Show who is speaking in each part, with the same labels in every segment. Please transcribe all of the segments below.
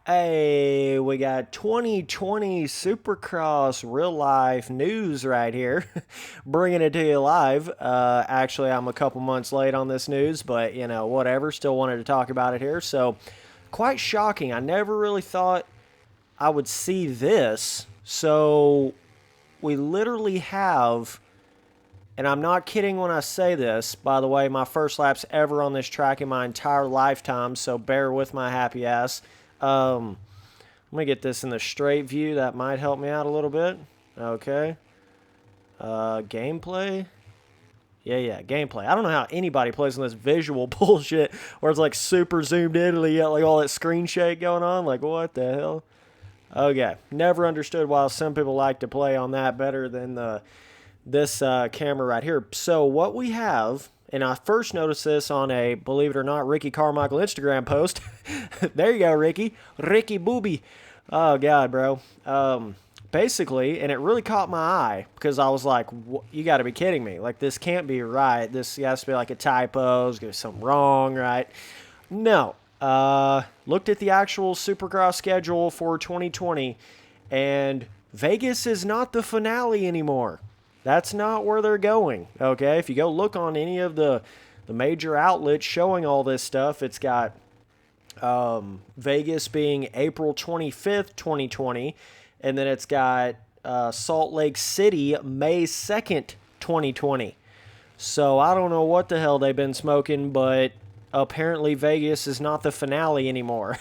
Speaker 1: Hey, we got 2020 Supercross real life news right here. Bringing it to you live. Actually, I'm a couple months late on this news, but whatever. Still wanted to talk about it here. So, quite shocking. I never really thought I would see this. So, we literally have, and I'm not kidding when I say this, by the way, my first laps ever on this track in my entire lifetime, so bear with my happy ass. Let me get this in the straight view. That might help me out a little bit. Okay. Gameplay. Yeah, gameplay. I don't know how anybody plays on this visual bullshit where it's like super zoomed in and you got like all that screen shake going on. Like, what the hell? Okay. Never understood why some people like to play on that better than this camera right here. So, what we have, and I first noticed this on a, believe it or not, Ricky Carmichael Instagram post. There you go, Ricky. Ricky Booby. Oh, God, bro. Basically, and it really caught my eye because I was like, you got to be kidding me. Like, this can't be right. This has to be like a typo. There's going to be something wrong, right? No. Looked at the actual Supercross schedule for 2020, and Vegas is not the finale anymore. That's not where they're going, okay? If you go look on any of the major outlets showing all this stuff, it's got Vegas being April 25th, 2020, and then it's got Salt Lake City, May 2nd, 2020. So I don't know what the hell they've been smoking, but apparently Vegas is not the finale anymore.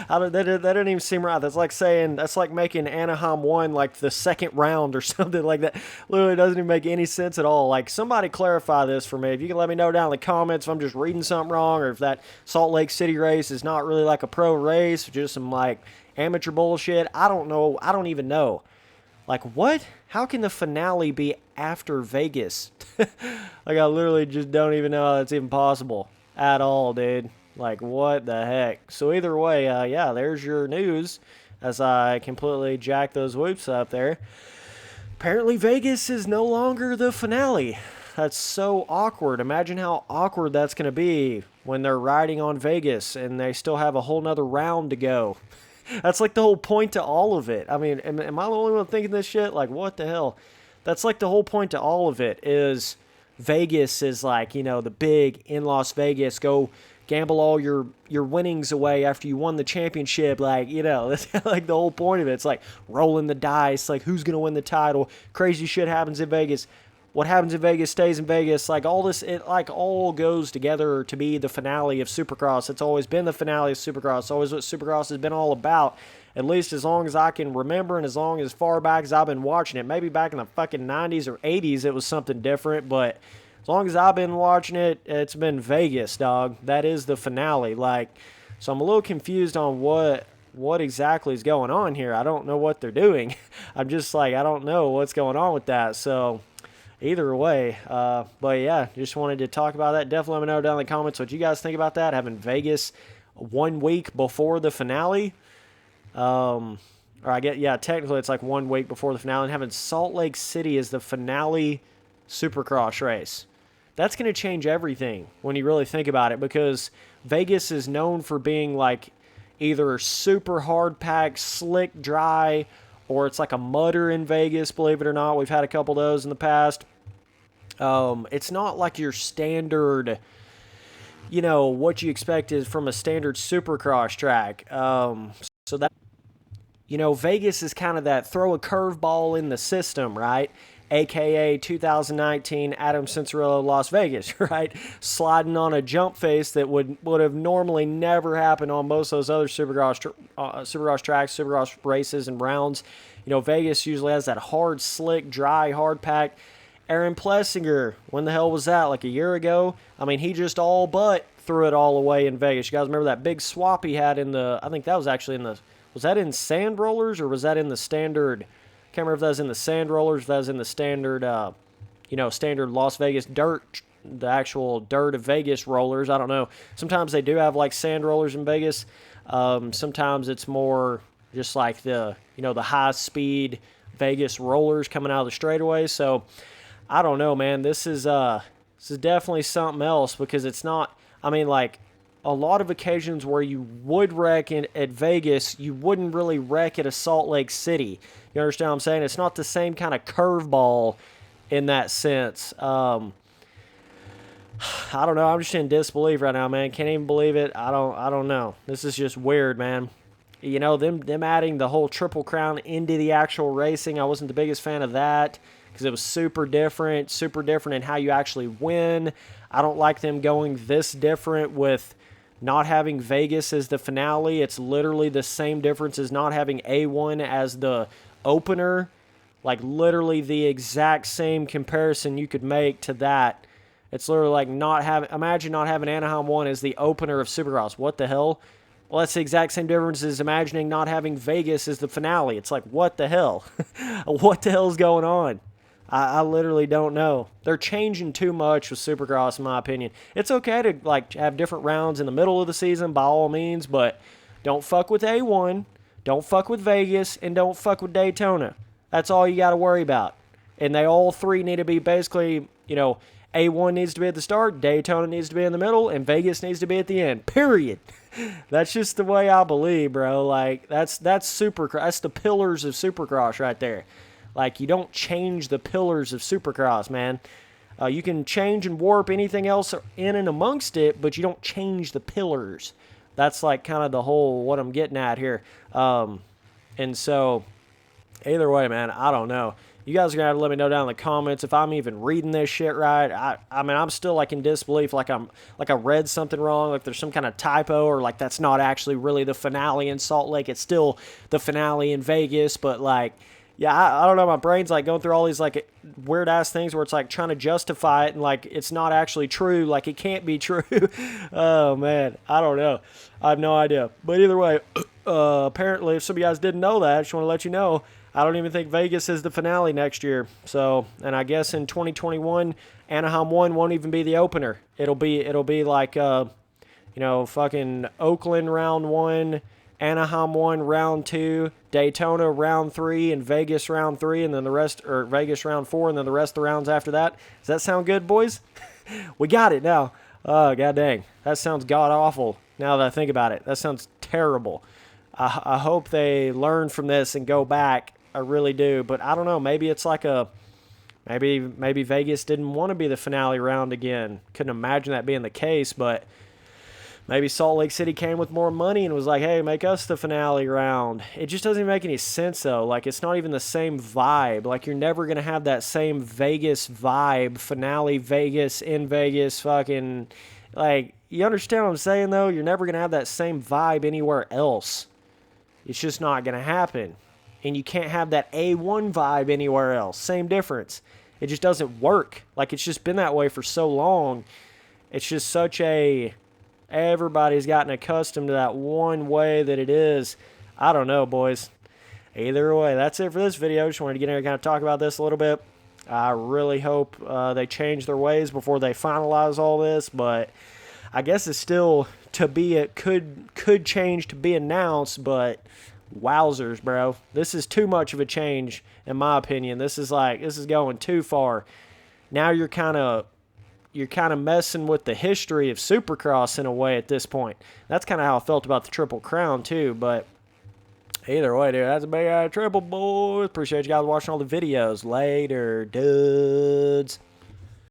Speaker 1: That doesn't even seem right. That's like making Anaheim 1 like the second round or something like that. Literally doesn't even make any sense at all. Like, somebody clarify this for me. If you can let me know down in the comments if I'm just reading something wrong, or if that Salt Lake City race is not really like a pro race, just some like amateur bullshit. I don't know. I don't even know. Like, what? How can the finale be after Vegas? Like, I literally just don't even know how that's even possible at all, dude. Like, what the heck? So either way, yeah, there's your news as I completely jack those whoops up there. Apparently, Vegas is no longer the finale. That's so awkward. Imagine how awkward that's going to be when they're riding on Vegas and they still have a whole nother round to go. That's like the whole point to all of it. I mean, am I the only one thinking this shit? Like, what the hell? That's like the whole point to all of it is Vegas is like, the big in Las Vegas, go gamble all your winnings away after you won the championship. Like, that's like the whole point of it. It's like rolling the dice, like who's going to win the title. Crazy shit happens in Vegas. What happens in Vegas stays in Vegas. Like, all this, it like all goes together to be the finale of Supercross. It's always been the finale of Supercross. It's always what Supercross has been all about. At least as long as I can remember, and as far back as I've been watching it. Maybe back in the fucking 90s or 80s it was something different, but as long as I've been watching it, it's been Vegas, dog. That is the finale. Like, so I'm a little confused on what exactly is going on here. I don't know what they're doing. I'm just like, I don't know what's going on with that. So either way, but yeah, just wanted to talk about that. Definitely let me know down in the comments what you guys think about that. Having Vegas 1 week before the finale. Or I get, yeah, technically it's like 1 week before the finale, and having Salt Lake City as the finale Supercross race. That's going to change everything when you really think about it, because Vegas is known for being like either super hard packed, slick, dry, or it's like a mudder in Vegas, believe it or not. We've had a couple of those in the past. It's not like your standard, what you expect is from a standard Supercross track. So that, Vegas is kind of that throw a curveball in the system, right? AKA 2019 Adam Cincerillo Las Vegas, right? Sliding on a jump face that would have normally never happened on most of those other Supercross tracks, Supercross races and rounds. Vegas usually has that hard, slick, dry, hard pack. Aaron Plessinger, when the hell was that? Like a year ago? I mean, he just all but threw it all away in Vegas. You guys remember that big swap he had I think that was actually was that in sand rollers or was that in the standard? Can't remember if that was in the sand rollers, if that was in the standard, standard Las Vegas dirt, the actual dirt of Vegas rollers. I don't know. Sometimes they do have like sand rollers in Vegas. Sometimes it's more just like the high speed Vegas rollers coming out of the straightaway. So I don't know, man. This is definitely something else, because it's not. I mean, like, a lot of occasions where you would wreck at Vegas, you wouldn't really wreck at a Salt Lake City. You understand what I'm saying? It's not the same kind of curveball in that sense. I don't know. I'm just in disbelief right now, man. Can't even believe it. I don't know. This is just weird, man. You know, them adding the whole Triple Crown into the actual racing, I wasn't the biggest fan of that because it was super different in how you actually win. I don't like them going this different with not having Vegas as the finale. It's literally the same difference as not having A1 as the opener. Like, literally the exact same comparison you could make to that. It's literally like imagine not having Anaheim 1 as the opener of Supercross. What the hell? Well, that's the exact same difference as imagining not having Vegas as the finale. It's like, what the hell? What the hell's going on? I literally don't know. They're changing too much with Supercross, in my opinion. It's okay to like have different rounds in the middle of the season, by all means, but don't fuck with A1, don't fuck with Vegas, and don't fuck with Daytona. That's all you got to worry about. And they all three need to be basically, you know, A1 needs to be at the start, Daytona needs to be in the middle, and Vegas needs to be at the end. Period. That's just the way I believe, bro. Like, that's Supercross. That's the pillars of Supercross right there. Like, you don't change the pillars of Supercross, man. You can change and warp anything else in and amongst it, but you don't change the pillars. That's, like, kind of the whole what I'm getting at here. And so, either way, man, I don't know. You guys are going to have to let me know down in the comments if I'm even reading this shit right. I mean, I'm still, like, in disbelief, like I read something wrong, like there's some kind of typo, or, like, that's not actually really the finale in Salt Lake. It's still the finale in Vegas, but, like, yeah, I don't know. My brain's like going through all these like weird ass things where it's like trying to justify it and like it's not actually true. Like it can't be true. Oh man, I don't know. I have no idea. But either way, apparently, if some of you guys didn't know that, I just want to let you know. I don't even think Vegas is the finale next year. So, and I guess in 2021, Anaheim 1 won't even be the opener. It'll be like fucking Oakland round 1. Anaheim 1, round 2, Daytona round 3, and Vegas round 3, and then the rest, or Vegas round 4, and then the rest of the rounds after that. Does that sound good, boys? We got it now. Oh, god dang. That sounds god-awful now that I think about it. That sounds terrible. I hope they learn from this and go back. I really do. But I don't know. Maybe it's like maybe Vegas didn't want to be the finale round again. Couldn't imagine that being the case, but maybe Salt Lake City came with more money and was like, hey, make us the finale round. It just doesn't even make any sense, though. Like, it's not even the same vibe. Like, you're never going to have that same Vegas vibe, finale Vegas, in Vegas, fucking, like, you understand what I'm saying, though? You're never going to have that same vibe anywhere else. It's just not going to happen. And you can't have that A1 vibe anywhere else. Same difference. It just doesn't work. Like, it's just been that way for so long. It's just such a... Everybody's gotten accustomed to that one way that it is. I don't know, boys. Either way, that's it for this video. Just wanted to get in here and kind of talk about this a little bit. I really hope they change their ways before they finalize all this, but I guess it's still to be, it could change to be announced, but wowzers, bro. This is too much of a change, in my opinion. This is going too far. Now you're kind of messing with the history of Supercross in a way at this point. That's kind of how I felt about the Triple Crown, too. But either way, dude, that's a big triple, boys. Appreciate you guys watching all the videos. Later, dudes.